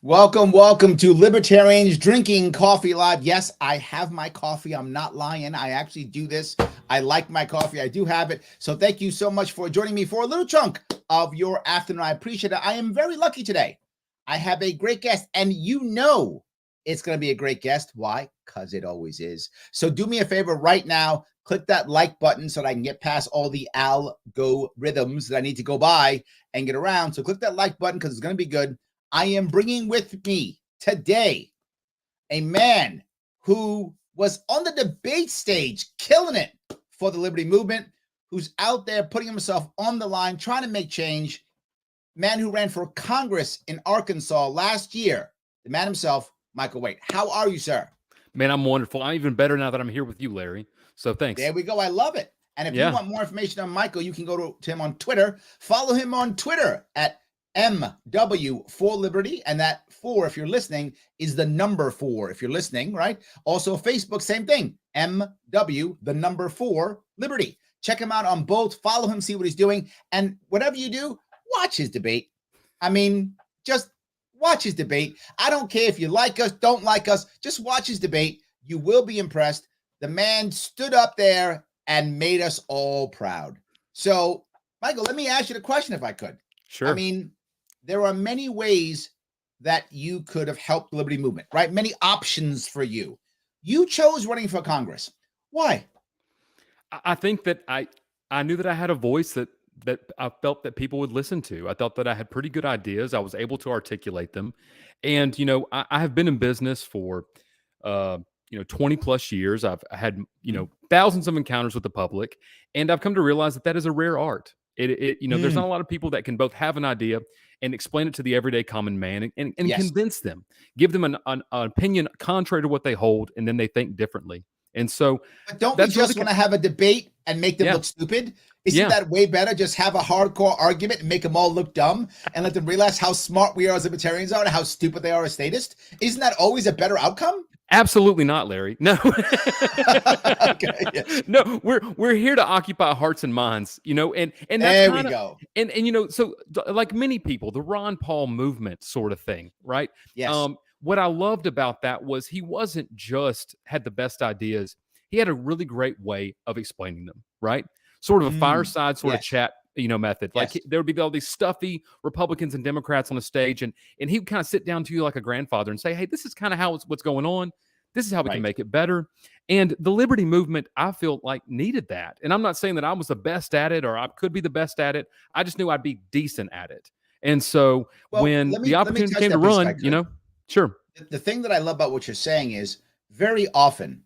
Welcome to Libertarians Drinking Coffee Live. Yes, I have my coffee. I'm not lying. I actually do this. I like my coffee. I do have it. So thank you so much for joining me for a little chunk of your afternoon. I appreciate it. I am very lucky today. I have a great guest, and you know it's going to be a great guest. Why? Because it always is. So do me a favor right now. Click that like button so that I can get past all the algorithms that I need to go by and get around. So click that like button because it's going to be good. I am bringing with me today a man who was on the debate stage, killing it for the Liberty Movement, who's out there putting himself on the line, trying to make change. Man who ran for Congress in Arkansas last year, the man himself, Michael Waite. How are you, sir? Man, I'm wonderful. I'm even better now that I'm here with you, Larry. So thanks. There we go. I love it. And if you want more information on Michael, you can go to him on Twitter. Follow him on Twitter at MW for Liberty, and that 4, if you're listening, is the number 4 if you're listening, right? Also Facebook, same thing, MW, the number 4 Liberty. Check him out on both. Follow him, see what he's doing, and whatever you do, watch his debate. I mean, just watch his debate. I don't care if you like us, don't like us, just watch his debate. You will be impressed. The man stood up there and made us all proud. So, Michael, let me ask you the question if I could. Sure. I mean, there are many ways that you could have helped the Liberty Movement, right? Many options for you. You chose running for Congress. Why? I think that I knew that I had a voice that I felt that people would listen to. I thought that I had pretty good ideas. I was able to articulate them. And, I have been in business for, 20 plus years. I've had, thousands of encounters with the public. And I've come to realize that is a rare art. There's not a lot of people that can both have an idea and explain it to the everyday common man and Yes. convince them, give them an opinion contrary to what they hold, and then they think differently. And so, but don't we just want to have a debate and make them look stupid? Isn't that way better? Just have a hardcore argument and make them all look dumb and let them realize how smart we are as libertarians are and how stupid they are as statists. Isn't that always a better outcome? Absolutely not, Larry. No. Okay, yes. No, we're here to occupy hearts and minds, and that's there we go. And so like many people, the Ron Paul movement sort of thing, right? Yes. What I loved about that was he wasn't just had the best ideas. He had a really great way of explaining them, right? Sort of a fireside sort of chat, method. Like there would be all these stuffy Republicans and Democrats on the stage, and he would kind of sit down to you like a grandfather and say, hey, this is kind of what's going on. This is how we can make it better. And the Liberty Movement, I feel like, needed that. And I'm not saying that I was the best at it or I could be the best at it. I just knew I'd be decent at it. And so when the opportunity came to run, sure. The thing that I love about what you're saying is very often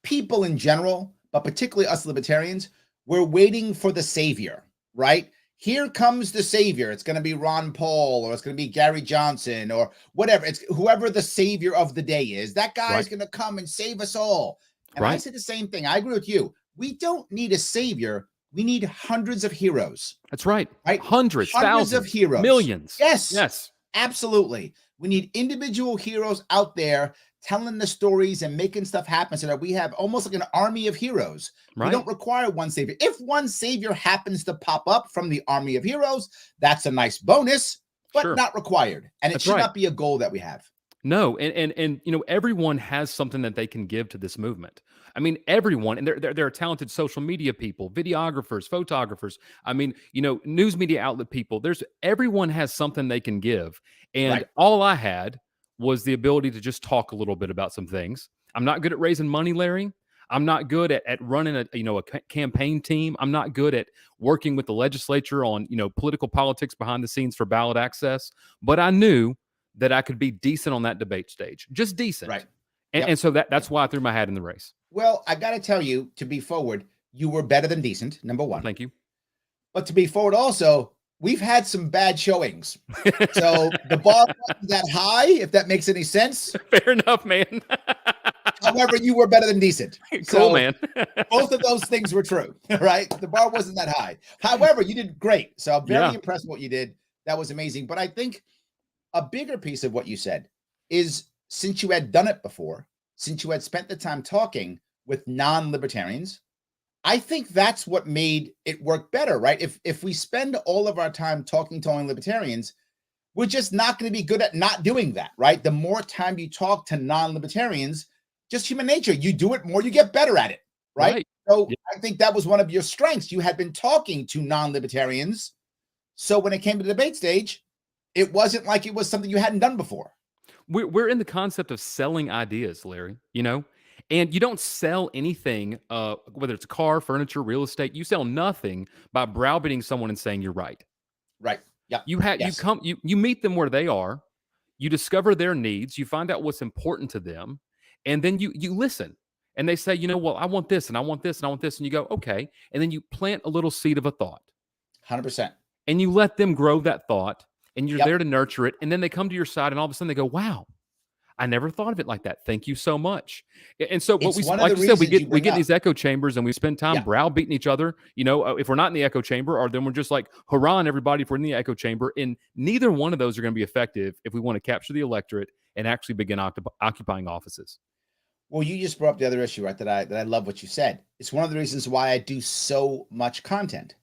people in general, but particularly us libertarians, we're waiting for the savior, right? Here comes the savior. It's going to be Ron Paul, or it's going to be Gary Johnson, or whatever. It's whoever the savior of the day is. That guy's going to come and save us all. And I say the same thing. I agree with you. We don't need a savior. We need hundreds of heroes. That's right. Hundreds, thousands of heroes. Millions. Yes. Absolutely. We need individual heroes out there telling the stories and making stuff happen so that we have almost like an army of heroes. We don't require one savior. If one savior happens to pop up from the army of heroes, that's a nice bonus, but not required. And it should not be a goal that we have. No, and everyone has something that they can give to this movement. I mean, everyone, and there are talented social media people, videographers, photographers. I mean, news media outlet people. Everyone has something they can give, and all I had was the ability to just talk a little bit about some things. I'm not good at raising money, Larry. I'm not good at running a campaign team. I'm not good at working with the legislature on political politics behind the scenes for ballot access. But I knew that I could be decent on that debate stage, just decent. Right. And so that's why I threw my hat in the race. Well, I got to tell you, to be forward, you were better than decent, number one. Thank you. But to be forward also, we've had some bad showings. So the bar wasn't that high, if that makes any sense. Fair enough, man. However, you were better than decent. Cool, man. Both of those things were true, right? The bar wasn't that high. However, you did great. So I'm very impressed with what you did. That was amazing. But I think a bigger piece of what you said is, since you had done it before, since you had spent the time talking with non-libertarians, I think that's what made it work better, right? If we spend all of our time talking to only libertarians, we're just not going to be good at not doing that, right? The more time you talk to non-libertarians, just human nature, you do it more, you get better at it, right? Right. So Yeah. I think that was one of your strengths. You had been talking to non-libertarians. So when it came to the debate stage, it wasn't like it was something you hadn't done before. We're in the concept of selling ideas, Larry, and you don't sell anything, whether it's a car, furniture, real estate, you sell nothing by browbeating someone and saying you're right. Right. Yep. Yes. You meet them where they are, you discover their needs, you find out what's important to them, and then you listen. And they say, well, I want this and I want this and I want this. And you go, okay. And then you plant a little seed of a thought. 100%. And you let them grow that thought, and you're Yep. there to nurture it. And then they come to your side, and all of a sudden they go, wow, I never thought of it like that. Thank you so much. And so what It's we, one of like the you said, we reasons you get bring in up. these echo chambers, and we spend time Yeah. browbeating each other. If we're not in the echo chamber, or then we're just like hurrahing everybody if we're in the echo chamber. And neither one of those are going to be effective if we want to capture the electorate and actually begin occupying offices. Well, you just brought up the other issue, right? That I love what you said. It's one of the reasons why I do so much content,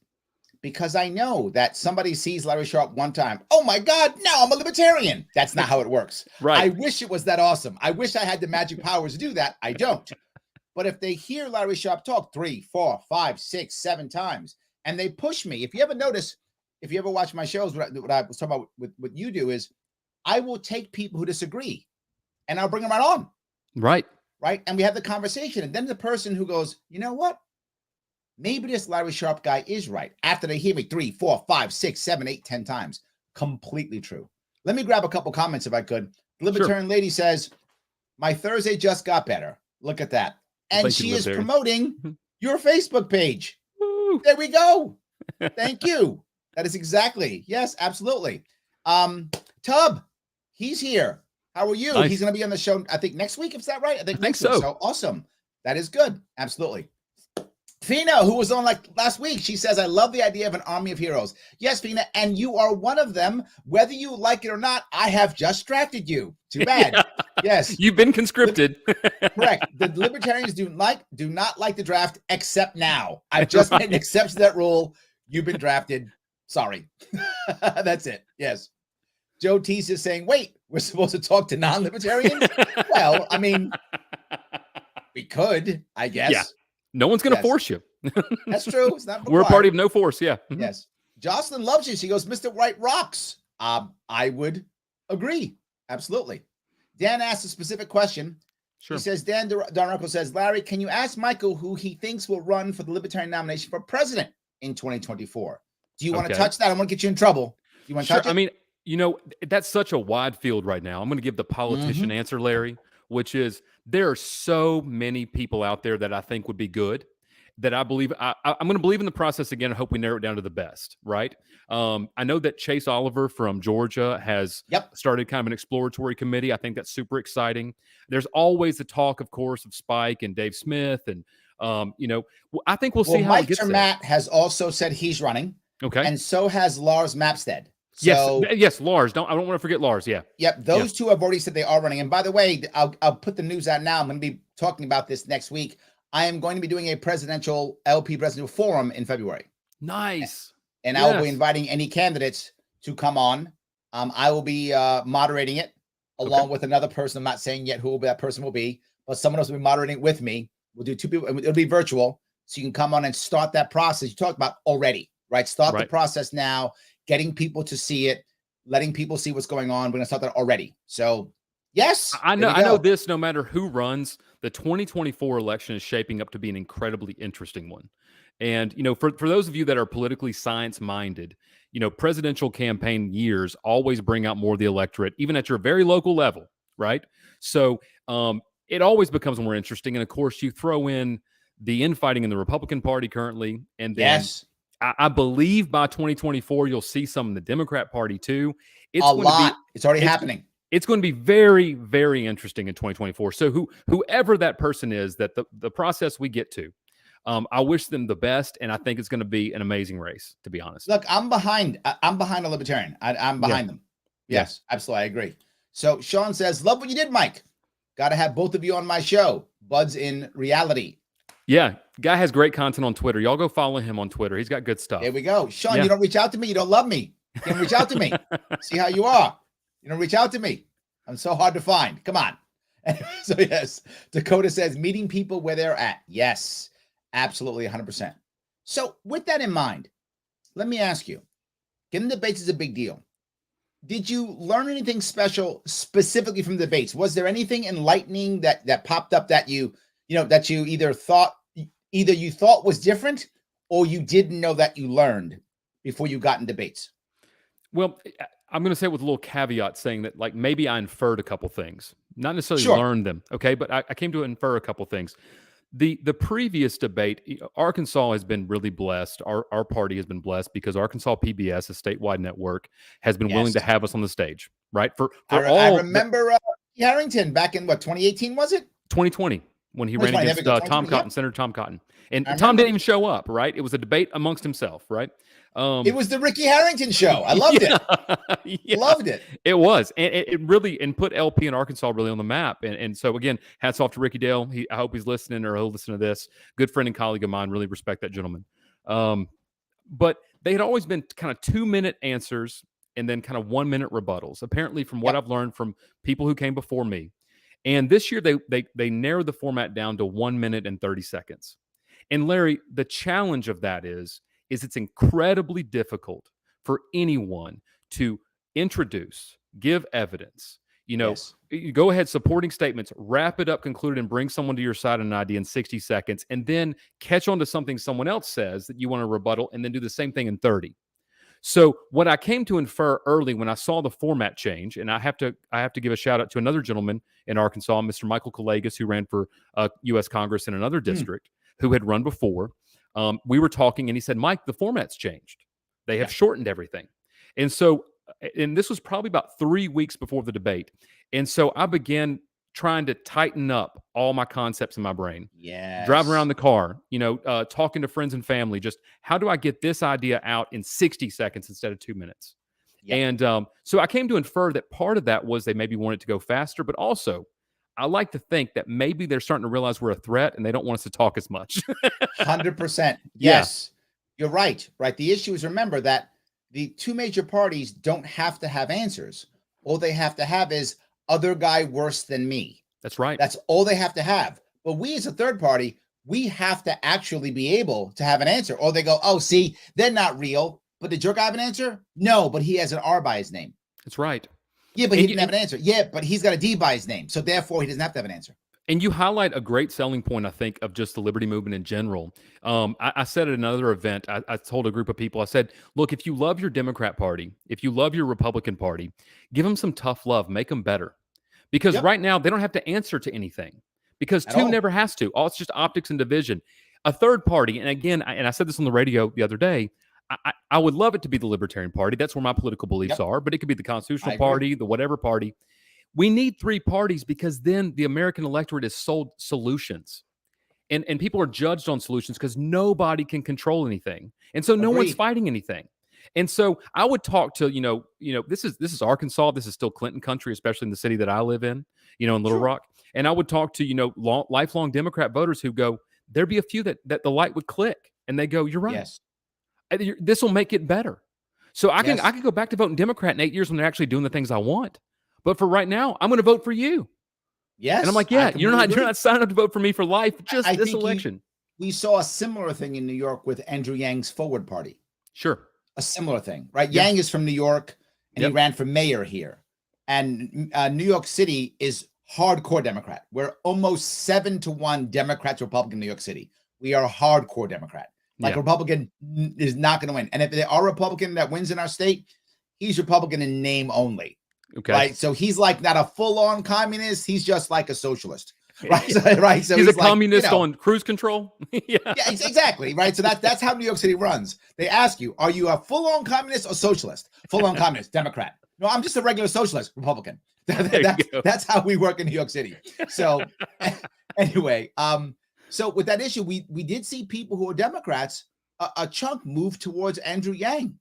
because I know that somebody sees Larry Sharpe one time. Oh my God, now I'm a libertarian. That's not how it works. Right. I wish it was that awesome. I wish I had the magic powers to do that. I don't. But if they hear Larry Sharpe talk 3, 4, 5, 6, 7 times, and they push me, if you ever notice, if you ever watch my shows, what I was talking about with what you do is I will take people who disagree and I'll bring them right on. Right. Right. And we have the conversation. And then the person who goes, you know what? Maybe this Larry Sharpe guy is right. After they hear me 3, 4, 5, 6, 7, 8, 10 times. Completely true. Let me grab a couple comments if I could. The Libertarian lady says, my Thursday just got better. Look at that. And Thank she you, is Libertarian. promoting your Facebook page. Woo. There we go. Thank you. That is exactly. Yes, absolutely. Tub, he's here. How are you? Nice. He's going to be on the show, I think, next week. Is that right? I think next so. week. So awesome. That is good. Absolutely. Fina, who was on like last week, she says, I love the idea of an army of heroes. Yes, Fina, and you are one of them. Whether you like it or not, I have just drafted you. Too bad. Yeah. Yes. You've been conscripted. Correct. The Libertarians do not like the draft except now. I've just made an exception to that rule. You've been drafted. Sorry. That's it. Yes. Joe Tease is saying, wait, we're supposed to talk to non-libertarians? Well, I mean, we could, I guess. Yeah. No one's going to force you. That's true. It's not required. We're a party of no force. Yeah. Yes. Jocelyn loves you. She goes, Mr. White rocks. I would agree. Absolutely. Dan asked a specific question. Sure. He says, Dan Darnarco says, Larry, can you ask Michael who he thinks will run for the Libertarian nomination for president in 2024? Do you want to touch that? I want to get you in trouble. Do you want to touch it? I mean, that's such a wide field right now. I'm going to give the politician answer, Larry, which is there are so many people out there that I think would be good, that I believe I'm going to believe in the process again. I hope we narrow it down to the best, right? I know that Chase Oliver from Georgia has started kind of an exploratory committee. I think that's super exciting. There's always the talk, of course, of Spike and Dave Smith. And, I think we'll see how it gets there. Matt has also said he's running. Okay. And so has Lars Mapstead. So, yes, Lars. I don't want to forget Lars. Yeah. Yep. Those two have already said they are running. And by the way, I'll put the news out now. I'm going to be talking about this next week. I am going to be doing a LP presidential forum in February. Nice. And I will be inviting any candidates to come on. I will be moderating it along with another person. I'm not saying yet who that person will be, but someone else will be moderating it with me. We'll do 2 people. It'll be virtual. So you can come on and start that process you talked about already, right? Start the process now, getting people to see it, letting people see what's going on. We're going to start that already. So yes, I know this, no matter who runs, the 2024 election is shaping up to be an incredibly interesting one. And, for those of you that are politically science-minded, presidential campaign years always bring out more of the electorate, even at your very local level, right? So it always becomes more interesting. And, of course, you throw in the infighting in the Republican Party currently. And then I believe by 2024, you'll see some in the Democrat Party, too. It's already happening. It's going to be very, very interesting in 2024. So whoever that person is, that the process we get to, I wish them the best, and I think it's going to be an amazing race, to be honest. Look, I'm behind a Libertarian. I'm behind them. Yes, absolutely. I agree. So Sean says, love what you did, Mike. Got to have both of you on my show. Buds in Reality. Yeah, guy has great content on Twitter. Y'all go follow him on Twitter. He's got good stuff. There we go. Sean, you don't reach out to me. You don't love me. You can reach out to me. See how you are. Reach out to me. I'm so hard to find. Come on. So yes, Dakota says meeting people where they're at. Yes, absolutely 100%. So with that in mind, let me ask you, getting debates is a big deal. Did you learn anything special specifically from debates? Was there anything enlightening that popped up that you either you thought was different or you didn't know that you learned before you got in debates? Well, I'm going to say it with a little caveat saying that like maybe I inferred a couple things, not necessarily Sure. learned them. Okay. But I came to infer a couple things. The previous debate, Arkansas has been really blessed. Our party has been blessed because Arkansas PBS, a statewide network, has been willing to Yes. have us on the stage, right? I remember Harrington back in 2018, was it? 2020 when he ran 2020, there against we go, Tom 2020, Cotton, yep. Senator Tom Cotton, and I Tom remember. didn't even show up. Right? It was a debate amongst himself. Right? It was the Ricky Harrington show. I loved it. Yeah. Loved it. It was, and it really put LP and Arkansas really on the map. And so again, hats off to Ricky Dale. I hope he's listening or he'll listen to this. Good friend and colleague of mine. Really respect that gentleman. But they had always been kind of 2-minute answers and then kind of 1-minute rebuttals. Apparently, from what I've learned from people who came before me, and this year they narrowed the format down to 1 minute and 30 seconds. And Larry, the challenge of that is it's incredibly difficult for anyone to introduce, give evidence, Yes. you go ahead, supporting statements, wrap it up, conclude it, and bring someone to your side on an idea in 60 seconds, and then catch on to something someone else says that you want to rebuttal, and then do the same thing in 30. So what I came to infer early when I saw the format change, and I have to give a shout out to another gentleman in Arkansas, Mr. Michael Kalagas, who ran for U.S. Congress in another district, who had run before. We were talking, and he said, "Mike, the format's changed. They have shortened everything." And so, and this was probably about 3 weeks before the debate. And so I began trying to tighten up all my concepts in my brain. Yes. Driving around the car, talking to friends and family, just how do I get this idea out in 60 seconds instead of 2 minutes? Yep. And so I came to infer that part of that was they maybe wanted to go faster, but also I like to think that maybe they're starting to realize we're a threat and they don't want us to talk as much. 100%. Yes. You're right. Right. The issue is, remember that the two major parties don't have to have answers. All they have to have is other guy worse than me. That's right. That's all they have to have. But we as a third party, we have to actually be able to have an answer. Or they go, oh, see, they're not real. But did your guy have an answer? No, but he has an R by his name. That's right. Yeah, but he didn't have an answer. Yeah, but he's got a D by his name. So therefore, he doesn't have to have an answer. And you highlight a great selling point, I think, of just the liberty movement in general. I said at another event, I told a group of people, I said, look, if you love your Democrat Party, if you love your Republican Party, give them some tough love, make them better. Because right now, they don't have to answer to anything. Because two never has to. All it's just optics and division. A third party, and again, I said this on the radio the other day, I would love it to be the Libertarian Party. That's where my political beliefs are, but it could be the Constitutional Party, the whatever party. We need three parties because then the American electorate is sold solutions. And people are judged on solutions because nobody can control anything. And so no one's fighting anything. And so I would talk to, this is Arkansas. This is still Clinton country, especially in the city that I live in, in Little Rock. And I would talk to, lifelong Democrat voters who go, there'd be a few that the light would click and they go, you're right. Yes. This will make it better. So I can go back to voting Democrat in 8 years when they're actually doing the things I want. But for right now, I'm going to vote for you. Yes. And I'm like, yeah, you're not signing up to vote for me for life, just this election. We saw a similar thing in New York with Andrew Yang's Forward Party. Sure. A similar thing, right? Yang is from New York, and he ran for mayor here. And New York City is hardcore Democrat. We're almost 7-1 Democrats, Republican in New York City. We are a hardcore Democrat. Like Republican is not going to win. And if there are Republican that wins in our state, he's Republican in name only. Okay. Right. So he's like not a full-on communist. He's just like a socialist. Right. So he's a communist on cruise control. Yeah, exactly. Right. So that's how New York City runs. They ask you, are you a full-on communist or socialist? Full-on communist, Democrat. No, I'm just a regular socialist, Republican. That's how we work in New York City. So anyway, so with that issue, we did see people who are Democrats, a chunk move towards Andrew Yang.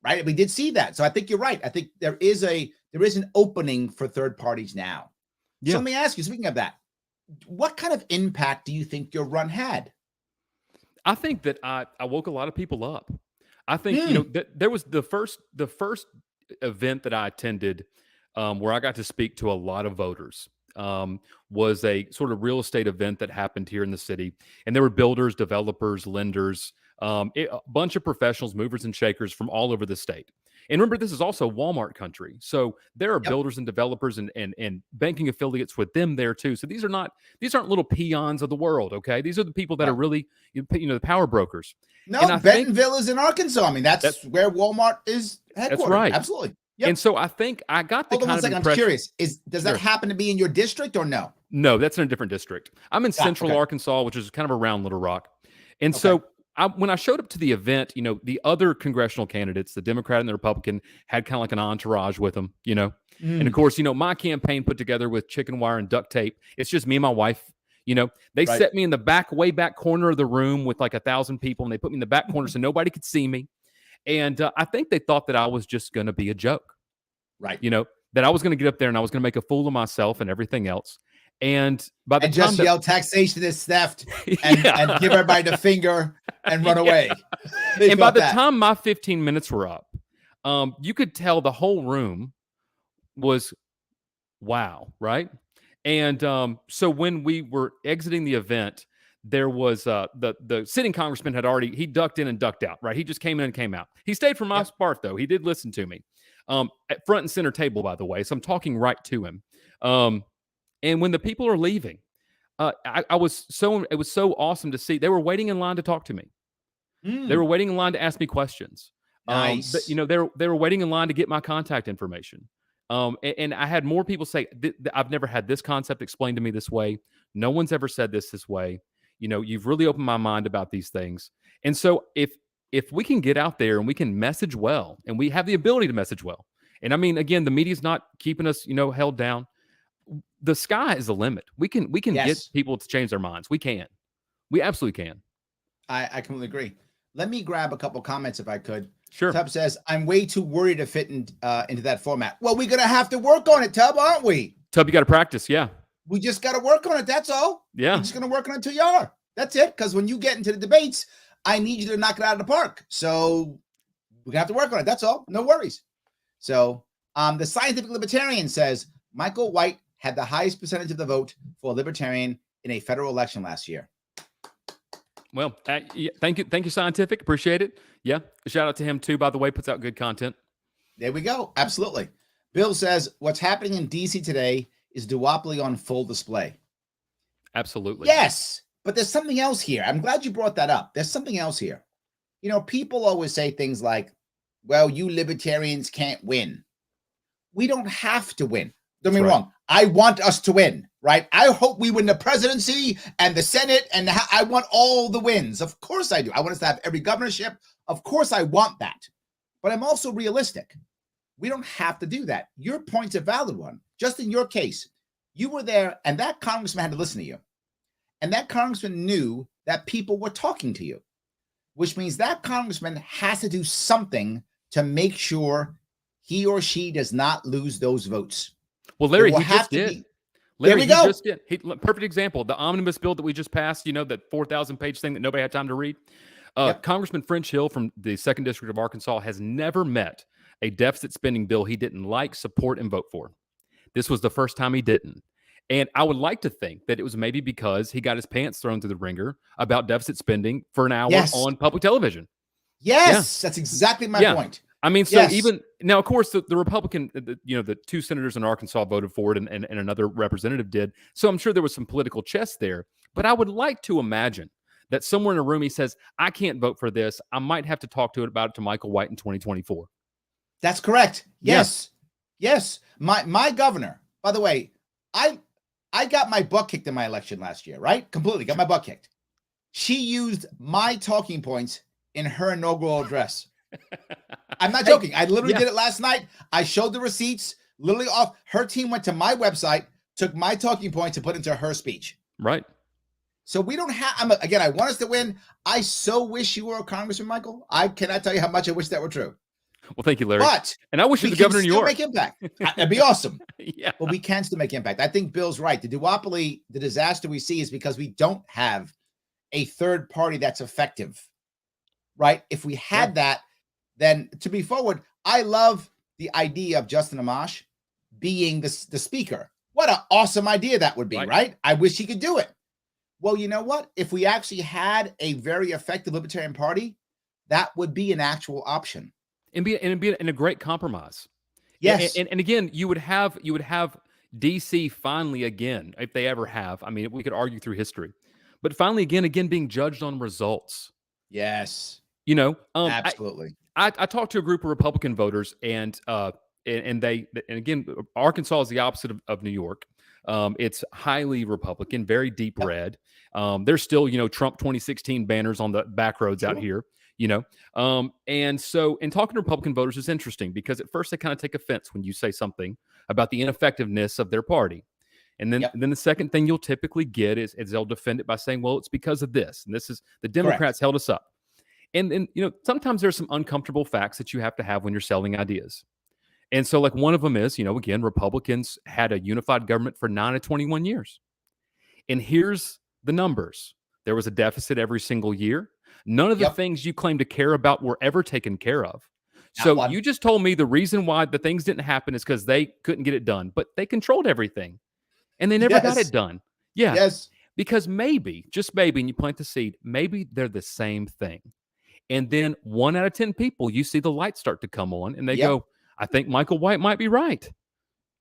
Right. We did see that. So I think you're right. I think there is an opening for third parties now. Yeah. So let me ask you, speaking of that, what kind of impact do you think your run had? I think that I woke a lot of people up. I think, there was the first event that I attended where I got to speak to a lot of voters. Was a sort of real estate event that happened here in the city. And there were builders, developers, lenders, a bunch of professionals, movers and shakers from all over the state. And remember, this is also Walmart country. So there are builders and developers and banking affiliates with them there too. So these aren't little peons of the world. Okay. These are the people that are really, the power brokers. No, Bentonville is in Arkansas. I mean, that's where Walmart is headquartered. That's right. Absolutely. Yep. And so I think I got the Hold on one second. I'm curious. Does that happen to be in your district or no? No, that's in a different district. I'm in Central Arkansas, which is kind of around Little Rock. And so when I showed up to the event, the other congressional candidates, the Democrat and the Republican, had kind of like an entourage with them, And of course, my campaign put together with chicken wire and duct tape. It's just me and my wife. They set me in the way back corner of the room with like 1,000 people, and they put me in the back corner so nobody could see me. And I think they thought that I was just going to be a joke, right? That I was going to get up there and I was going to make a fool of myself and everything else. And by the time just yell taxation is theft and give everybody the finger and run away. And by the time my 15 minutes were up, you could tell the whole room was wow, right? And so when we were exiting the event, there was the sitting congressman he ducked in and ducked out, right? He just came in and came out. He stayed for my part, though. He did listen to me at front and center table, by the way. So I'm talking right to him. And when the people are leaving, it was so awesome to see. They were waiting in line to talk to me. They were waiting in line to ask me questions. Nice. They were waiting in line to get my contact information. And I had more people say, I've never had this concept explained to me this way. No one's ever said this way. You've really opened my mind about these things. And so if we can get out there and we can message well, and we have the ability to message well, and I mean, again, the media's not keeping us, held down. The sky is the limit. We can get people to change their minds. We absolutely can. I completely agree. Let me grab a couple comments if I could. Sure. Tub says, I'm way too worried to fit into that format. Well, we're going to have to work on it, Tub, aren't we? Tub, you got to practice. Yeah. We just got to work on it. That's all. Yeah. We're just going to work on it until you are. That's it. Because when you get into the debates, I need you to knock it out of the park. So we're going to have to work on it. That's all. No worries. So the Scientific Libertarian says, Michael White had the highest percentage of the vote for a Libertarian in a federal election last year. Well, thank you, Scientific. Appreciate it. Yeah. Shout out to him too, by the way, puts out good content. There we go. Absolutely. Bill says, what's happening in DC today is duopoly on full display. Absolutely. Yes, but there's something else here. I'm glad you brought that up. There's something else here. People always say things like, well, you libertarians can't win. We don't have to win. Don't get me wrong. I want us to win, right? I hope we win the presidency and the Senate, and I want all the wins. Of course I do. I want us to have every governorship. Of course I want that. But I'm also realistic. We don't have to do that. Your point's a valid one. Just in your case, you were there, and that congressman had to listen to you. And that congressman knew that people were talking to you, which means that congressman has to do something to make sure he or she does not lose those votes. Well, Larry, he just did. Larry, there we go. Just did. Perfect example. The omnibus bill that we just passed, that 4,000-page thing that nobody had time to read. Congressman French Hill from the 2nd District of Arkansas has never met a deficit spending bill he didn't like, support, and vote for. This was the first time he didn't. And I would like to think that it was maybe because he got his pants thrown through the ringer about deficit spending for an hour on public television. Yes, that's exactly my point. I mean, so even now, of course, the Republican, the 2 senators in Arkansas voted for it, and another representative did. So I'm sure there was some political chess there. But I would like to imagine that somewhere in a room he says, I can't vote for this. I might have to talk about it to Michael White in 2024. That's correct. Yes. My governor, by the way, I got my butt kicked in my election last year, right? Completely got my butt kicked. She used my talking points in her inaugural address. I'm not joking. I literally did it last night. I showed the receipts. Literally off. Her team went to my website, took my talking points and put into her speech. Right. So we don't have, again, I want us to win. I so wish you were a congressman, Michael. I cannot tell you how much I wish that were true. Well, thank you, Larry. But and I wish you were the governor of New York. Make impact. That'd be awesome. Yeah. But we can still make impact. I think Bill's right. The duopoly, the disaster we see is because we don't have a third party that's effective. Right? If we had that, then to be forward, I love the idea of Justin Amash being the speaker. What an awesome idea that would be, right? I wish he could do it. Well, you know what? If we actually had a very effective Libertarian Party, that would be an actual option. And be a great compromise. Yes. And again, you would have DC finally again, if they ever have. I mean, we could argue through history, but finally again being judged on results. Yes. You know, absolutely. I talked to a group of Republican voters, and again, Arkansas is the opposite of New York. It's highly Republican, very deep red. There's still, Trump 2016 banners on the back roads out here, and so in talking to Republican voters is interesting because at first they kind of take offense when you say something about the ineffectiveness of their party. And then the second thing you'll typically get is they'll defend it by saying, well, it's because of this. And this is the Democrats held us up. And sometimes there's some uncomfortable facts that you have to have when you're selling ideas. And so like one of them is, again, Republicans had a unified government for 9 of 21 years. And here's the numbers. There was a deficit every single year. None of the things you claim to care about were ever taken care of. So you just told me the reason why the things didn't happen is because they couldn't get it done, but they controlled everything and they never got it done. Yeah. Yes. Because maybe, just maybe, and you plant the seed, maybe they're the same thing. And then 1 out of 10 people, you see the lights start to come on and they go, I think Michael White might be right.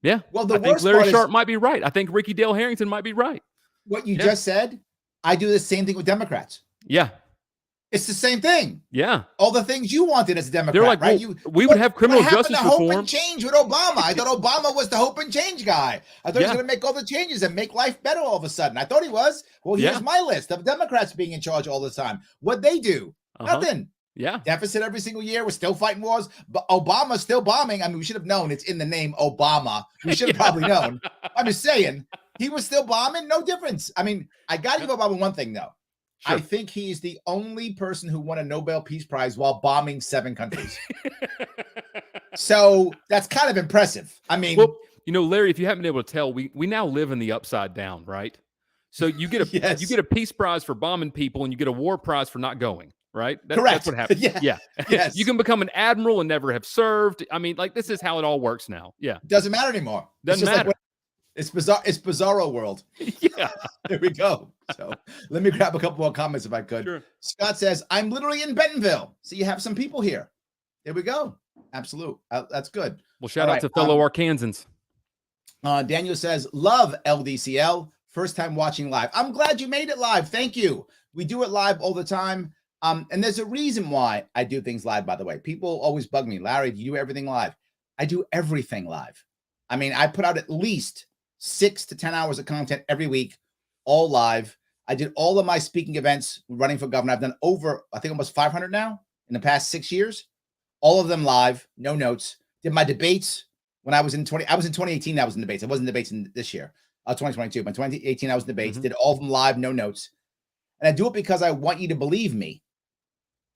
Yeah. Well, I think Larry Sharp might be right. I think Ricky Dale Harrington might be right. What you just said, I do the same thing with Democrats. Yeah. It's the same thing. Yeah. All the things you wanted as a Democrat, they're like, right? Well, we would have criminal justice reform. Hope and change with Obama. I thought Obama was the hope and change guy. I thought he was going to make all the changes and make life better all of a sudden. I thought he was. Well, here's my list of Democrats being in charge all the time. What'd they do? Nothing. Yeah. Deficit every single year. We're still fighting wars. But Obama's still bombing. I mean, we should have known it's in the name Obama. We should have probably known. I'm just saying. He was still bombing. No difference. I mean, I got to give Obama one thing, though. Sure. I think he's the only person who won a Nobel Peace Prize while bombing 7 countries. So that's kind of impressive. I mean, well, Larry, if you haven't been able to tell, we now live in the upside down, right? So you get a you get a peace prize for bombing people, and you get a war prize for not going. Right? Correct. That's what happens. Yeah. Yes. You can become an admiral and never have served. I mean, like this is how it all works now. Yeah. Doesn't matter anymore. Doesn't matter. It's bizarre. It's bizarro world. Yeah. There we go. So let me grab a couple more comments if I could. Sure. Scott says, I'm literally in Bentonville. So you have some people here. There we go. Absolute. That's good. Well, shout out to fellow Arkansans. Daniel says, love LDCL. First time watching live. I'm glad you made it live. Thank you. We do it live all the time. And there's a reason why I do things live, by the way. People always bug me. Larry, do you do everything live? I do everything live. I mean, I put out at least 6 to 10 hours of content every week, all live. I did all of my speaking events running for governor. I've done over, I think, almost 500 now in the past 6 years. All of them live, no notes. Did my debates when I was in 2018. I was in debates. I wasn't in debates in this year, 2022. But 2018, I was in debates. Did all of them live, no notes. And I do it because I want you to believe me.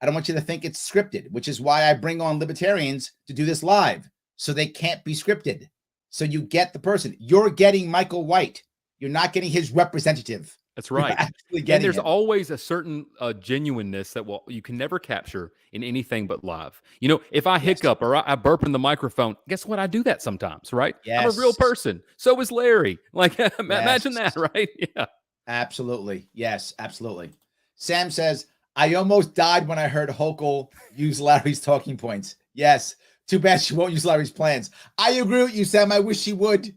I don't want you to think it's scripted, which is why I bring on libertarians to do this live, so they can't be scripted. So you get the person. You're getting Michael White. You're not getting his representative. That's right. And there's always a certain genuineness that you can never capture in anything but live. If I hiccup or I burp in the microphone, guess what? I do that sometimes, right? Yes. I'm a real person. So is Larry. Like, imagine that, right? Yeah. Absolutely. Yes, absolutely. Sam says, I almost died when I heard Hochul use Larry's talking points. Yes. Too bad she won't use Larry's plans. I agree with you, Sam. I wish she would.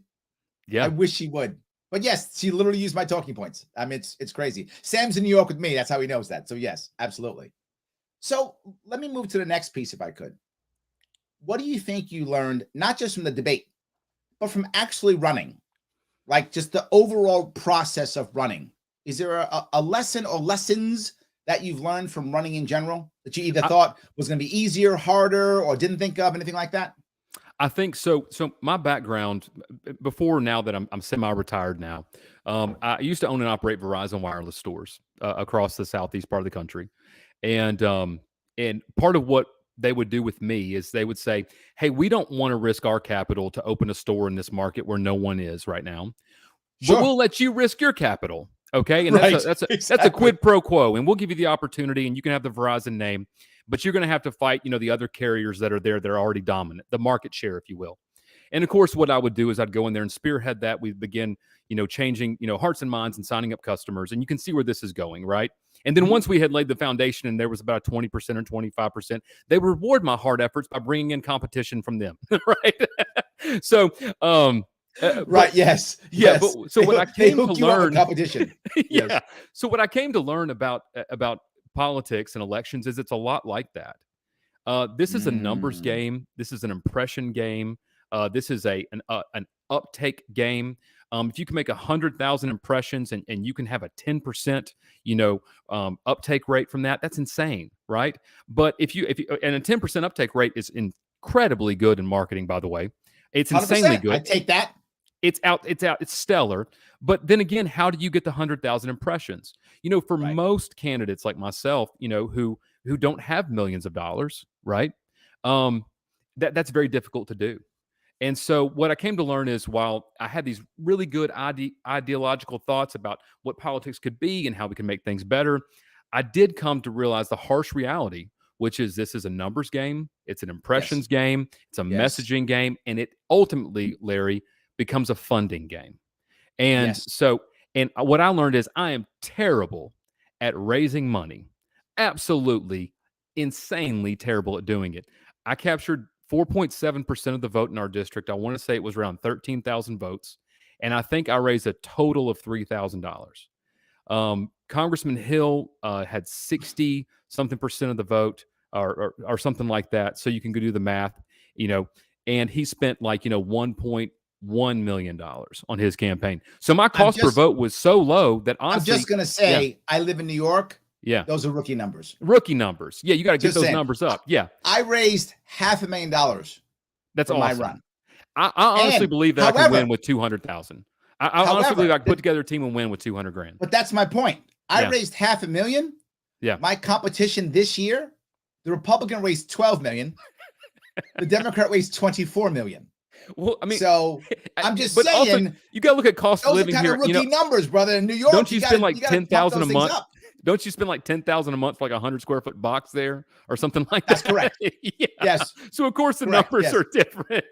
Yeah. I wish she would. But yes, she literally used my talking points. I mean, it's crazy. Sam's in New York with me. That's how he knows that. So yes, absolutely. So let me move to the next piece if I could. What do you think you learned, not just from the debate, but from actually running? Like just the overall process of running. Is there a lesson or lessons that you've learned from running in general that you either thought was going to be easier, harder, or didn't think of, anything like that? I think so. So my background before now that I'm semi-retired now, I used to own and operate Verizon wireless stores across the southeast part of the country. And part of what they would do with me is they would say, hey, we don't want to risk our capital to open a store in this market where no one is right now. Sure. But we'll let you risk your capital. Okay. And that's a quid pro quo. And we'll give you the opportunity and you can have the Verizon name. but you're going to have to fight, the other carriers that are there that are already dominant, the market share, if you will. And of course, what I would do is I'd go in there and spearhead that. We begin, changing, hearts and minds and signing up customers. And you can see where this is going, right? And then once we had laid the foundation and there was about 20% or 25%, they reward my hard efforts by bringing in competition from them, right? So, right. Yes. Yeah. Yes. But so what I came to learn, competition. Yeah. Yes. So what I came to learn about politics and elections is it's a lot like that. This is a numbers game. This is an impression game. This is an uptake game. If you can make 100,000 impressions and you can have a 10%, uptake rate from that, that's insane, right? But if you and a 10% uptake rate is incredibly good in marketing, by the way. It's insanely 100%. good. I take that. It's stellar. But then again, how do you get the 100,000 impressions? For most candidates like myself, who don't have millions of dollars, right? That's very difficult to do. And so what I came to learn is while I had these really good ideological thoughts about what politics could be and how we can make things better, I did come to realize the harsh reality, which is this is a numbers game. It's an impressions game. It's a messaging game. And it ultimately, Larry, becomes a funding game. And so what I learned is I am terrible at raising money. Absolutely insanely terrible at doing it. I captured 4.7% of the vote in our district. I want to say it was around 13,000 votes. And I think I raised a total of $3,000. Congressman Hill had 60 something percent of the vote or something like that. So you can go do the math, and he spent like, $1.1 million on his campaign. So my cost per vote was so low that honestly, I'm just going to say, I live in New York. Yeah. Those are rookie numbers. Rookie numbers. Yeah. You got to get those numbers up. Yeah. I raised $500,000. That's for awesome. my run. I honestly believe that I could win with 200,000. I honestly believe I could put together a team and win with 200 grand. But that's my point. I raised $500,000. Yeah. My competition this year, the Republican raised 12 million. The Democrat raised 24 million. Well, I mean, so I'm just saying, also, you got to look at cost of living those are here. rookie numbers, brother. In New York, don't you spend like 10,000 a month? Up. Don't you spend like 10,000 a month for like a 100 square foot box there or something like that? That's correct. Yeah. Yes. So of course the numbers are different.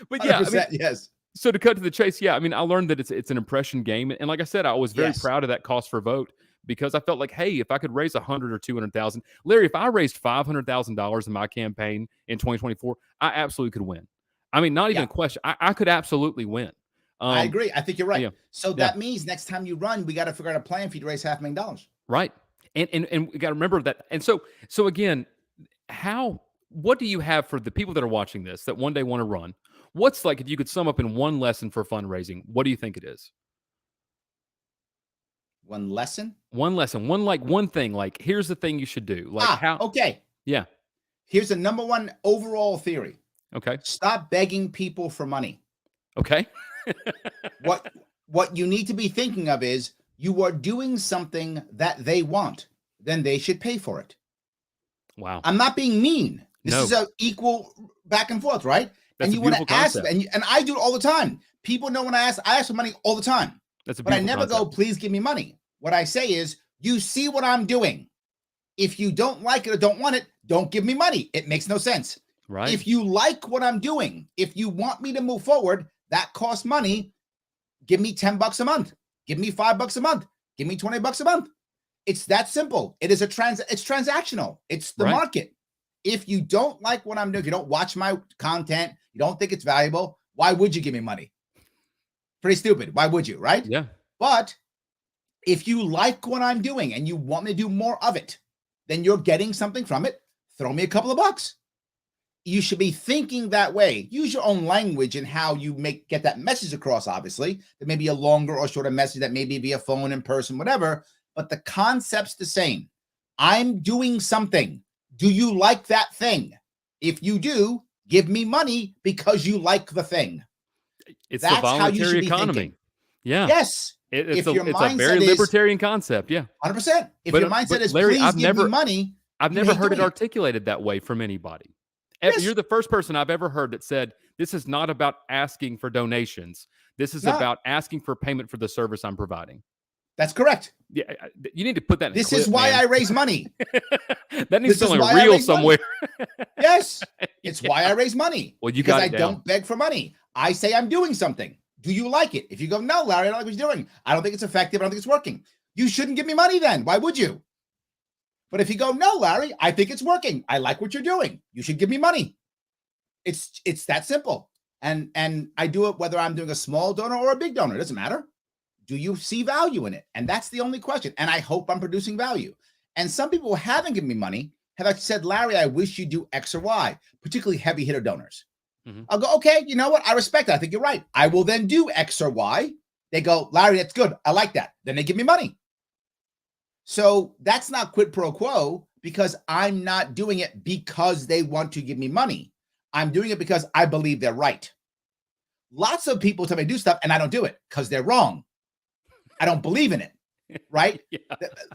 But yeah, I mean, yes. So to cut to the chase, I mean, I learned that it's an impression game, and like I said, I was very proud of that cost per vote because I felt like, hey, if I could raise 100 or 200,000, Larry, if I raised $500,000 in my campaign in 2024, I absolutely could win. I mean, not even a question. I could absolutely win. I agree. I think you're right. Yeah. So that means next time you run, we got to figure out a plan for you to raise $500,000. Right. And we got to remember that. And so again, what do you have for the people that are watching this that one day want to run? What's like, if you could sum up in one lesson for fundraising, what do you think it is? One lesson? One lesson. One thing, like, here's the thing you should do. Like how? Okay. Yeah. Here's the number one overall theory. Okay. Stop begging people for money. Okay. What you need to be thinking of is you are doing something that they want, then they should pay for it. Wow. I'm not being mean. This is an equal back and forth, right? That's and you want to ask them, and I do it all the time. People know when I ask for money all the time. But I never go, please give me money. What I say is, you see what I'm doing. If you don't like it or don't want it, don't give me money. It makes no sense. Right. If you like what I'm doing, if you want me to move forward, that costs money. Give me $10 a month. Give me $5 a month. Give me $20 a month. It's that simple. It is it's transactional. It's the market. If you don't like what I'm doing, if you don't watch my content, you don't think it's valuable, why would you give me money? Pretty stupid. Why would you, right? Yeah. But if you like what I'm doing and you want me to do more of it, then you're getting something from it. Throw me a couple of bucks. You should be thinking that way. Use your own language and how you get that message across, obviously. There may be a longer or shorter message that may be via phone, in person, whatever, but the concept's the same. I'm doing something. Do you like that thing? If you do, give me money because you like the thing. It's the voluntary economy. Yeah. Yes. It's a very libertarian concept. Yeah. 100%. If your mindset is, Larry, please give me money. I've never heard it articulated that way from anybody. Yes. You're the first person I've ever heard that said, this is not about asking for donations. This is about asking for payment for the service I'm providing. That's correct. Yeah, you need to put that in This a clip, is why man. I raise money. That needs This to be is on why a I reel raise somewhere. Yes, it's Yeah. why I raise money. Well, you because got I it down. don't beg for money. I say I'm doing something. Do you like it? If you go, no, Larry, I don't like what you're doing. I don't think it's effective. I don't think it's working. You shouldn't give me money then. Why would you? But if you go, no, Larry, I think it's working. I like what you're doing. You should give me money. It's that simple. And I do it whether I'm doing a small donor or a big donor. It doesn't matter. Do you see value in it? And that's the only question. And I hope I'm producing value. And some people who haven't given me money have actually said, Larry, I wish you do X or Y, particularly heavy hitter donors. Mhm. I'll go, okay, you know what? I respect that. I think you're right. I will then do X or Y. They go, Larry, that's good. I like that. Then they give me money. So that's not quid pro quo because I'm not doing it because they want to give me money. I'm doing it because I believe they're right. Lots of people tell me to do stuff and I don't do it because they're wrong. I don't believe in it, right? Yeah,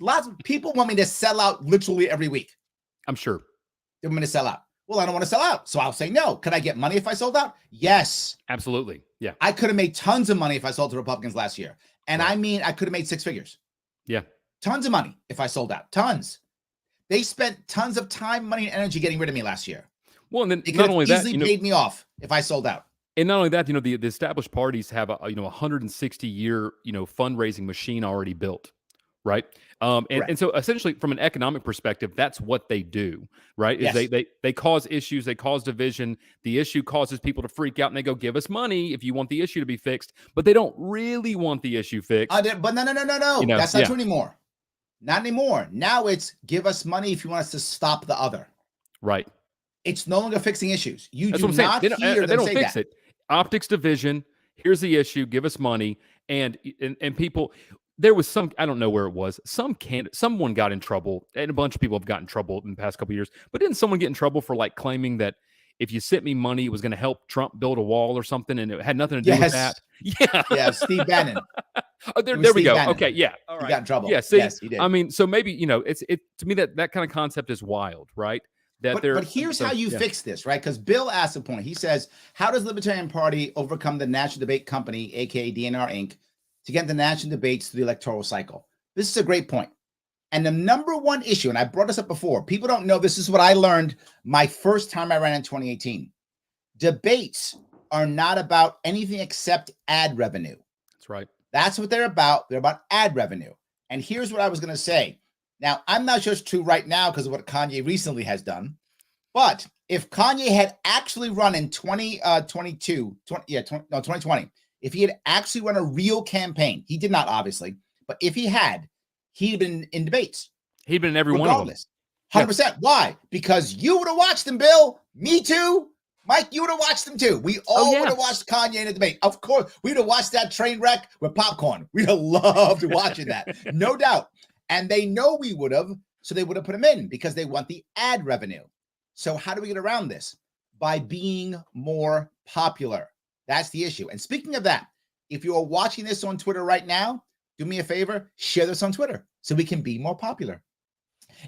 Lots of people want me to sell out literally every week. I'm sure. They want me to sell out. Well, I don't want to sell out. So I'll say no. Could I get money if I sold out? Yes. Absolutely. Yeah. I could have made tons of money if I sold to Republicans last year. And Right. I mean, I could have made six figures. Yeah. Tons of money if I sold out. Tons. They spent tons of time, money, and energy getting rid of me last year. Well, and then They could not have only that, easily paid me off if I sold out. and not only that, the established parties have a 160-year fundraising machine already built, right? And Correct. so essentially, from an economic perspective, that's what they do, right? Is Yes. they cause issues, they cause division. The issue causes people to freak out, and they go, "Give us money if you want the issue to be fixed," but they don't really want the issue fixed. But no. You know, That's not yeah. true anymore. Not anymore. Now it's give us money if you want us to stop the other. Right. It's no longer fixing issues. You That's do what I'm saying. not They don't, hear they them don't say fix that. it. Optics division. Here's the issue. Give us money. And people, there was some, I don't know where it was. Someone got in trouble, and a bunch of people have gotten in trouble in the past couple of years. But didn't someone get in trouble for like claiming that if you sent me money, it was going to help Trump build a wall or something, and it had nothing to do with that? Yeah. Yeah, Steve Bannon. Oh, there was we Steve go. Bannon. Okay, yeah. All He right. got in trouble. Yeah, see, Yes, he did. I mean, so maybe, it to me that kind of concept is wild, right? But here's how you fix this, right? Because Bill asked a point. He says, how does the Libertarian Party overcome the National Debate Company, aka DNR Inc., to get the national debates through the electoral cycle? This is a great point. And the number one issue, and I brought this up before, people don't know, this is what I learned my first time I ran in 2018. Debates are not about anything except ad revenue. That's right. That's what they're about. They're about ad revenue. And here's what I was going to say. Now, I'm not sure it's true right now because of what Kanye recently has done. But if Kanye had actually run in 2020, if he had actually run a real campaign, he did not, obviously, but if he had, he'd been in debates. He'd been in every one of them. 100%. Why? Because you would have watched him, Bill. Me too. Mike, you would have watched them too. We all would have watched Kanye in a debate. Of course, we'd have watched that train wreck with popcorn. We'd have loved watching that, no doubt. And they know we would have, so they would have put him in because they want the ad revenue. So how do we get around this? By being more popular. That's the issue. And speaking of that, if you are watching this on Twitter right now, do me a favor, share this on Twitter so we can be more popular.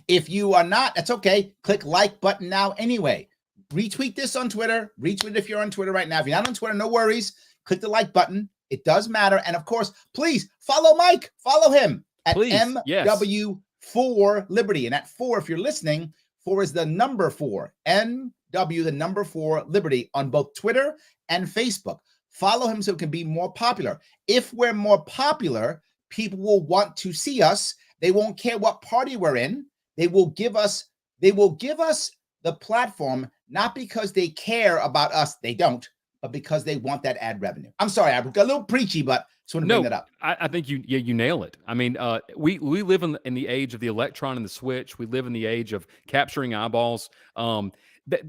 If you are not, that's okay. Click like button now anyway. Retweet this on Twitter. Retweet if you're on Twitter right now. If you're not on Twitter, no worries. Click the like button. It does matter. And of course, please follow Mike. Follow him at MW4 Liberty. And at 4, if you're listening, 4 is the number 4. MW, the number 4 Liberty on both Twitter and Facebook. Follow him so it can be more popular. If we're more popular, people will want to see us. They won't care what party we're in. They will give us the platform, not because they care about us. They don't, but because they want that ad revenue. I'm sorry, I got a little preachy, but just want to bring that up. I think you nail it. I mean, we live in the age of the electron and the switch. We live in the age of capturing eyeballs.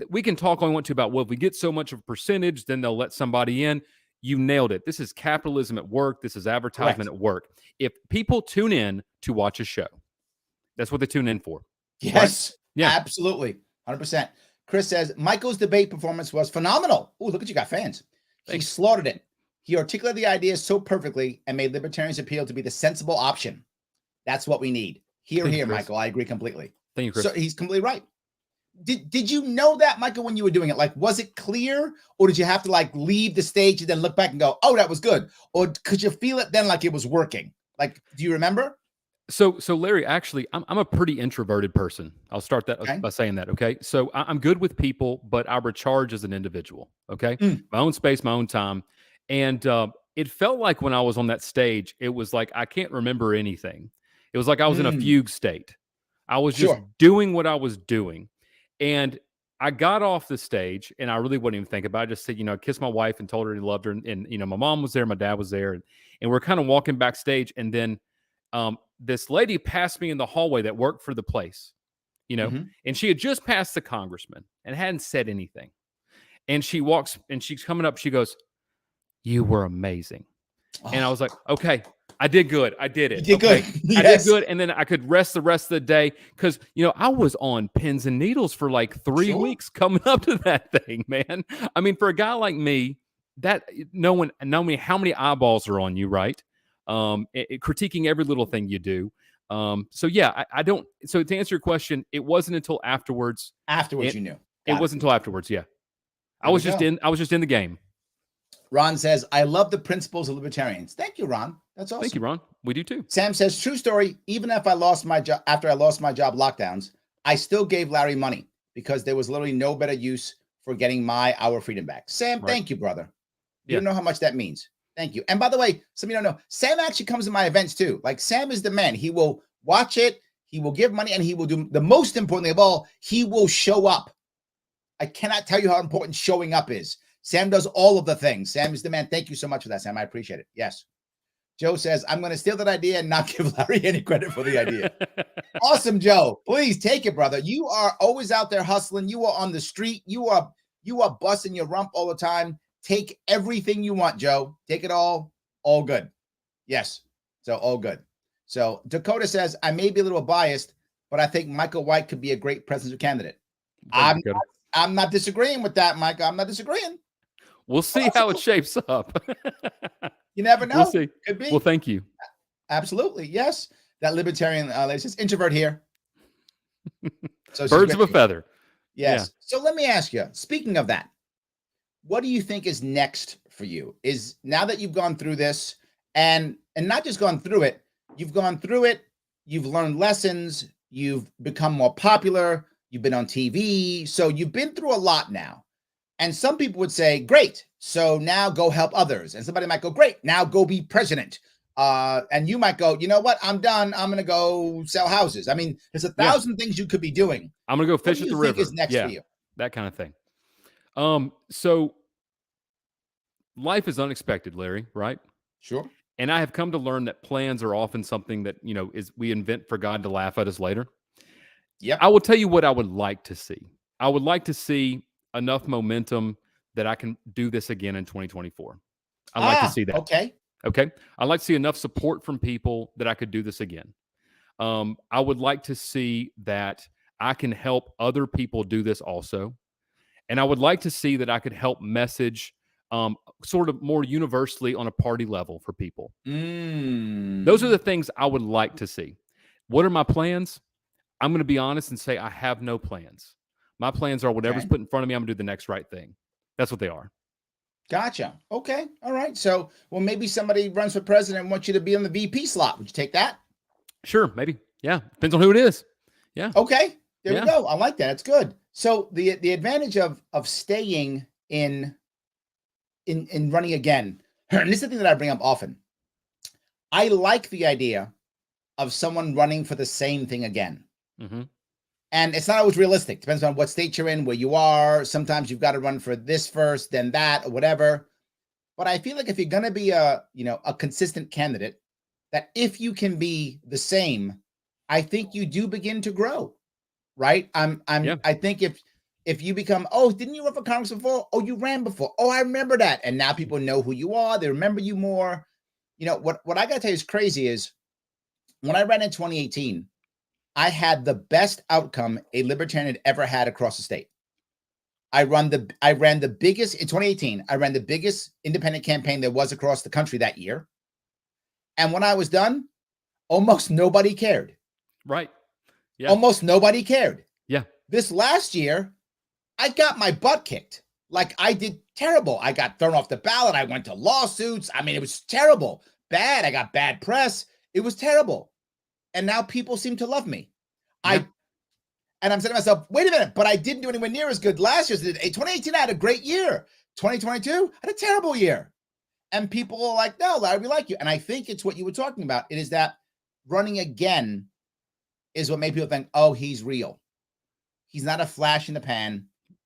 We can talk all we want to about, well, if we get so much of a percentage, then they'll let somebody in. You nailed it. This is capitalism at work. This is advertisement at work. If people tune in to watch a show, that's what they tune in for. Yes, right? Yeah, absolutely. 100%. Chris says, Michael's debate performance was phenomenal. Oh, look at you, got fans. Thanks. He slaughtered it. He articulated the ideas so perfectly and made libertarians appeal to be the sensible option. That's what we need. Here, Michael. I agree completely. Thank you, Chris. So he's completely right. Did you know that, Michael, when you were doing it? Like, was it clear, or did you have to like leave the stage and then look back and go, oh, that was good? Or could you feel it then like it was working? Like, do you remember? So Larry, actually, I'm a pretty introverted person. I'll start that Okay. by saying that. Okay. So I'm good with people, but I recharge as an individual. Okay. Mm, My own space, my own time. And it felt like when I was on that stage, it was like I can't remember anything. It was like I was in a mm, fugue state. I was just sure. doing what I was doing. And I got off the stage and I really wouldn't even think about it. I just said, kissed my wife and told her I loved her. And my mom was there, my dad was there. And we're kind of walking backstage. And then this lady passed me in the hallway that worked for the place, Hmm. and she had just passed the congressman and hadn't said anything. And she walks and she's coming up. She goes, "You were amazing." And I Oh, was like, okay, I did good. I did you it. did good. Okay. I did Yes. good. And then I could rest the rest of the day because, I was on pins and needles for like 3 Sure. weeks coming up to that thing, man. I mean, for a guy like me, that no one, know me, how many eyeballs are on you, right? Critiquing every little thing you do. So yeah, I don't, so to answer your question, it wasn't until afterwards. Afterwards, It, you knew. it Got it. wasn't until afterwards. Yeah. There we go. I was just in the game. Ron says, I love the principles of libertarians. Thank you, Ron. That's Thank you, awesome. Ron. We do too. Sam says, true story. Even if I lost my job after I lost my job lockdowns, I still gave Larry money because there was literally no better use for getting our freedom back. Sam, Right. thank you, brother. You Yeah. don't know how much that means. Thank you. And by the way, some of you don't know, Sam actually comes to my events too. Like, Sam is the man. He will watch it, he will give money, and he will do the most important thing of all, he will show up. I cannot tell you how important showing up is. Sam does all of the things. Sam is the man. Thank you so much for that, Sam. I appreciate it. Yes. Joe says, I'm going to steal that idea and not give Larry any credit for the idea. Awesome, Joe. Please take it, brother. You are always out there hustling. You are on the street. You are busting your rump all the time. Take everything you want, Joe. Take it all good. Yes. So all good. So Dakota says, I may be a little biased, but I think Michael White could be a great presidential candidate. I'm not disagreeing with that, Mike. I'm not disagreeing. We'll see how it shapes up. You never know. We'll see. Could be. Well, thank you. Absolutely. Yes. That libertarian lady says introvert here. So Birds of a feather. Yes. Yeah. So let me ask you, speaking of that, what do you think is next for you? Is now that you've gone through this and not just gone through it, you've learned lessons, you've become more popular, you've been on TV. So you've been through a lot now. And some people would say, great, so now go help others. And somebody might go, great, now go be president. And you might go, you know what, I'm done. I'm going to go sell houses. I mean, there's 1,000 things you could be doing. I'm going to go fish at the river. What do you think is next for you? That kind of thing. So life is unexpected, Larry, right? Sure. And I have come to learn that plans are often something that, is we invent for God to laugh at us later. Yep. I will tell you what I would like to see. I would like to see enough momentum that I can do this again in 2024. I'd like to see that. Okay. I'd like to see enough support from people that I could do this again. I would like to see that I can help other people do this also. And I would like to see that I could help message sort of more universally on a party level for people. Those are the things I would like to see. What are my plans? I'm going to be honest and say I have no plans. My plans are whatever's put in front of me, I'm going to do the next right thing. That's what they are. Gotcha. Okay. All right. So, well, maybe somebody runs for president and wants you to be on the VP slot. Would you take that? Sure. Maybe. Yeah. Depends on who it is. Yeah. Okay. There we go. I like that. It's good. So the advantage of staying in running again, and this is the thing that I bring up often. I like the idea of someone running for the same thing again. Mm-hmm. And it's not always realistic. Depends on what state you're in, where you are. Sometimes you've got to run for this first, then that, or whatever. But I feel like if you're going to be a consistent candidate, that if you can be the same, I think you do begin to grow, right? I think if you become, oh, didn't you run for Congress before? Oh, you ran before. Oh, I remember that. And now people know who you are. They remember you more. What I got to tell you is crazy is when I ran in 2018, I had the best outcome a libertarian had ever had across the state. I ran the biggest in 2018. I ran the biggest independent campaign there was across the country that year. And when I was done, almost nobody cared. Right. Yeah. Almost nobody cared. Yeah. This last year, I got my butt kicked. Like, I did terrible. I got thrown off the ballot. I went to lawsuits. I mean, it was terrible. Bad. I got bad press. It was terrible. And now people seem to love me. Yeah. And I'm saying to myself, wait a minute, but I didn't do anywhere near as good last year. 2018, I had a great year. 2022, I had a terrible year. And people are like, no, Larry, we like you. And I think it's what you were talking about. It is that running again is what made people think, oh, he's real. He's not a flash in the pan.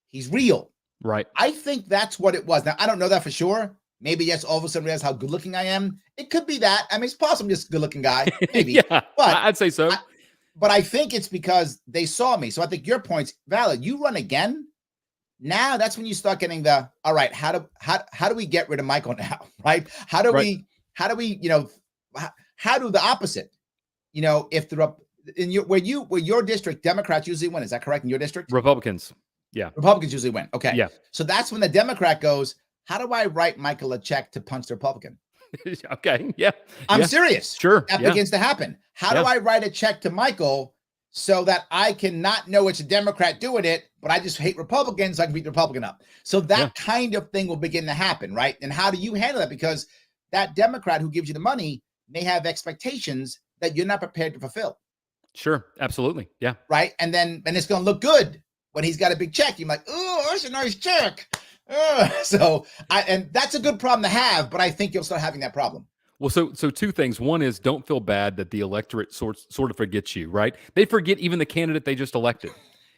He's real. Right. I think that's what it was. Now, I don't know that for sure. Maybe yes, all of a sudden realize how good looking I am. It could be that. I mean, it's possible I'm just a good looking guy. Maybe. Yeah, but I'd say so. But I think it's because they saw me. So I think your point's valid. You run again. Now that's when you start getting the, all right, how do we get rid of Michael now? Right? How do we, how do the opposite? If they're up in where your district, Democrats usually win. Is that correct? In your district? Republicans. Yeah. Republicans usually win. Okay. Yeah. So that's when the Democrat goes, how do I write Michael a check to punch the Republican? Okay. Yeah. I'm serious. Sure. That begins to happen. How do I write a check to Michael so that I can not know it's a Democrat doing it, but I just hate Republicans so I can beat the Republican up? So that kind of thing will begin to happen, right? And how do you handle that? Because that Democrat who gives you the money may have expectations that you're not prepared to fulfill. Sure. Absolutely. Yeah. Right. And it's going to look good when he's got a big check. You're like, oh, that's a nice check. And that's a good problem to have, but I think you'll start having that problem. Well, so two things. One is don't feel bad that the electorate sort of forgets you, right? They forget even the candidate they just elected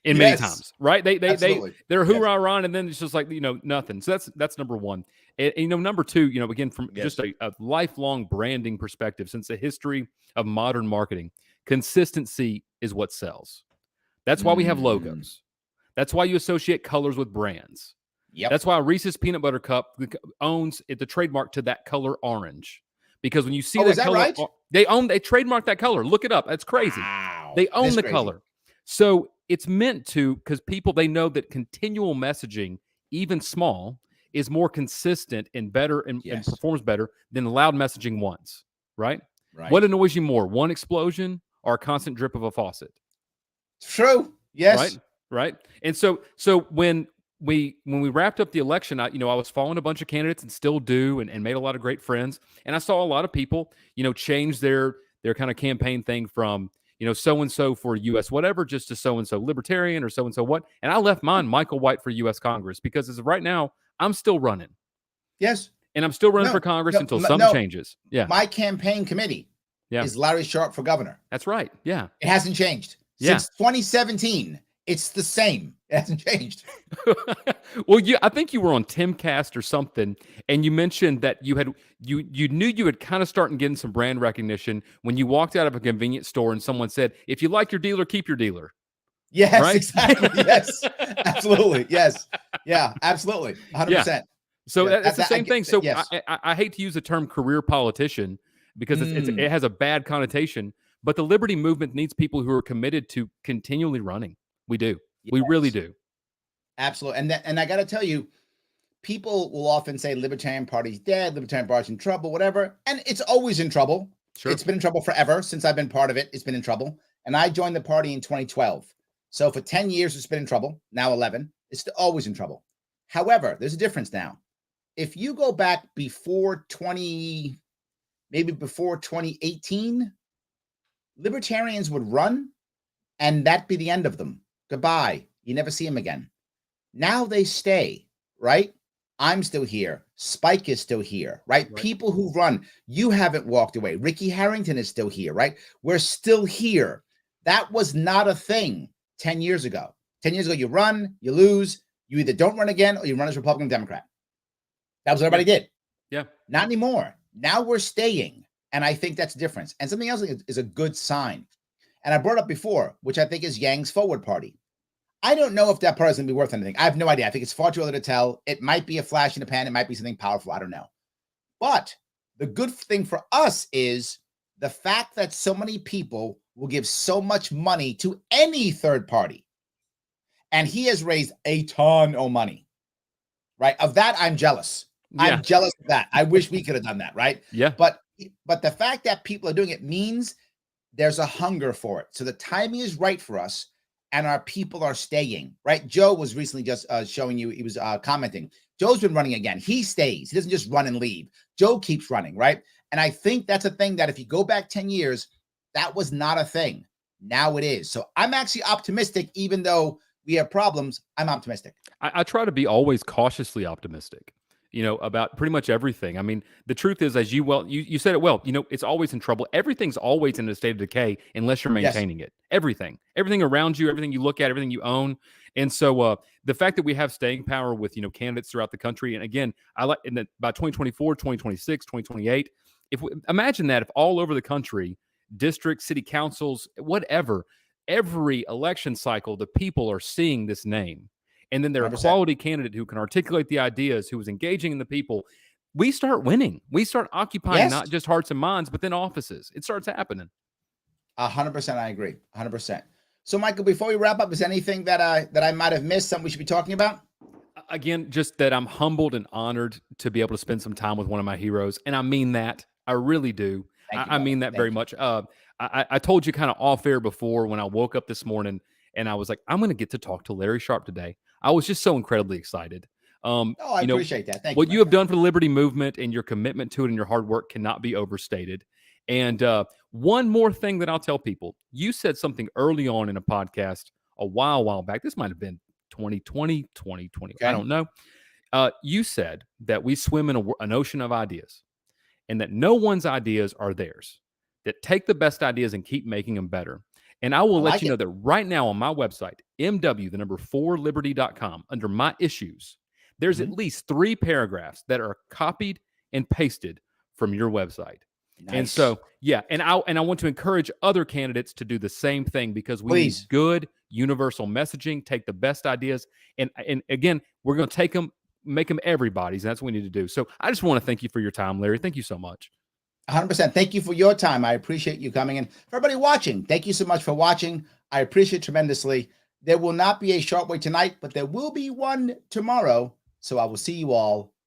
in many times, right? They're hoorah, and then it's just like, nothing. So that's number one. And number two, again, from just a lifelong branding perspective, since the history of modern marketing, consistency is what sells. That's why we have logos. That's why you associate colors with brands. Yep. That's why Reese's Peanut Butter Cup owns the trademark to that color orange. Because when you see that color, right? they trademark that color. Look it up. That's crazy. Wow. They own the color. So it's meant to, because they know that continual messaging, even small, is more consistent and better and performs better than loud messaging once, right? What annoys you more, one explosion or a constant drip of a faucet? True. Yes. Right. And so when we wrapped up the election, I was following a bunch of candidates and still do, and made a lot of great friends. And I saw a lot of people, change their kind of campaign thing from, so-and-so for U.S. whatever, just to so-and-so Libertarian or so-and-so what. And I left mine Michael White for U.S. Congress because as of right now, I'm still running. Yes. And I'm still running for Congress until something changes. Yeah. My campaign committee is Larry Sharp for governor. That's right. Yeah. It hasn't changed. Since 2017. It's the same. It hasn't changed. Well, I think you were on Timcast or something, and you mentioned that you knew you had kind of started getting some brand recognition when you walked out of a convenience store and someone said, "If you like your dealer, keep your dealer." Yes, right? Exactly. Yes, absolutely. Yes, yeah, absolutely, 100%. So that's the same thing. So I hate to use the term career politician because it has a bad connotation, but the liberty movement needs people who are committed to continually running. We do. Yes. We really do. Absolutely. And I got to tell you, people will often say Libertarian Party's dead, Libertarian Party's in trouble, whatever. And it's always in trouble. Sure. It's been in trouble forever. Since I've been part of it, it's been in trouble. And I joined the party in 2012. So for 10 years, it's been in trouble. Now 11. It's always in trouble. However, there's a difference now. If you go back before 2018, Libertarians would run and that'd be the end of them. Goodbye. You never see him again. Now they stay, right? I'm still here. Spike is still here, right? People who run, you haven't walked away. Ricky Harrington is still here, right? We're still here. That was not a thing 10 years ago. 10 years ago, you run, you lose. You either don't run again or you run as Republican or Democrat. That was what everybody did. Yeah. Not anymore. Now we're staying. And I think that's the difference. And something else is a good sign. And I brought up before, which I think is Yang's Forward Party. I don't know if that party is going to be worth anything. I have no idea. I think it's far too early to tell. It might be a flash in the pan. It might be something powerful. I don't know. But the good thing for us is the fact that so many people will give so much money to any third party. And he has raised a ton of money, right? Of that, I'm jealous. Yeah. I'm jealous of that. I wish we could have done that, right? Yeah. But the fact that people are doing it means there's a hunger for it. So the timing is right for us. And our people are staying, right? Joe was recently just showing you, he was commenting. Joe's been running again. He stays. He doesn't just run and leave. Joe keeps running, right? And I think that's a thing that if you go back 10 years, that was not a thing. Now it is. So I'm actually optimistic, even though we have problems. I'm optimistic. I try to be always cautiously optimistic, about pretty much everything. I mean, the truth is, as you said it well, it's always in trouble. Everything's always in a state of decay unless you're Yes. maintaining it. Everything around you, everything you look at, everything you own. And so the fact that we have staying power with, candidates throughout the country. And again, I like by 2024, 2026, 2028, imagine that if all over the country, districts, city councils, whatever, every election cycle, the people are seeing this name. And then they're 100%. a quality candidate who can articulate the ideas, who is engaging in the people. We start winning. We start occupying not just hearts and minds, but then offices. It starts happening. 100%. I agree. 100%. So, Michael, before we wrap up, is anything that I might have missed, something we should be talking about? Again, just that I'm humbled and honored to be able to spend some time with one of my heroes. And I mean that. I really do. I mean that very much. I told you kind of off air before when I woke up this morning and I was like, I'm going to get to talk to Larry Sharpe today. I was just so incredibly excited. I appreciate that. Thank you. What you have done for the Liberty movement and your commitment to it and your hard work cannot be overstated. And one more thing that I'll tell people, you said something early on in a podcast a while back. This might have been 2020, 2020. Okay. I don't know. You said that we swim in an ocean of ideas and that no one's ideas are theirs, that take the best ideas and keep making them better. And I will let you know that right now on my website, MW4Liberty.com, under my issues, there's at least 3 paragraphs that are copied and pasted from your website. Nice. And so, yeah, and I want to encourage other candidates to do the same thing because we need good universal messaging, take the best ideas. And again, we're going to take them, make them everybody's. And that's what we need to do. So I just want to thank you for your time, Larry. Thank you so much. 100%. Thank you for your time. I appreciate you coming in. For everybody watching, thank you so much for watching. I appreciate it tremendously. There will not be a Sharpe Way tonight, but there will be one tomorrow. So I will see you all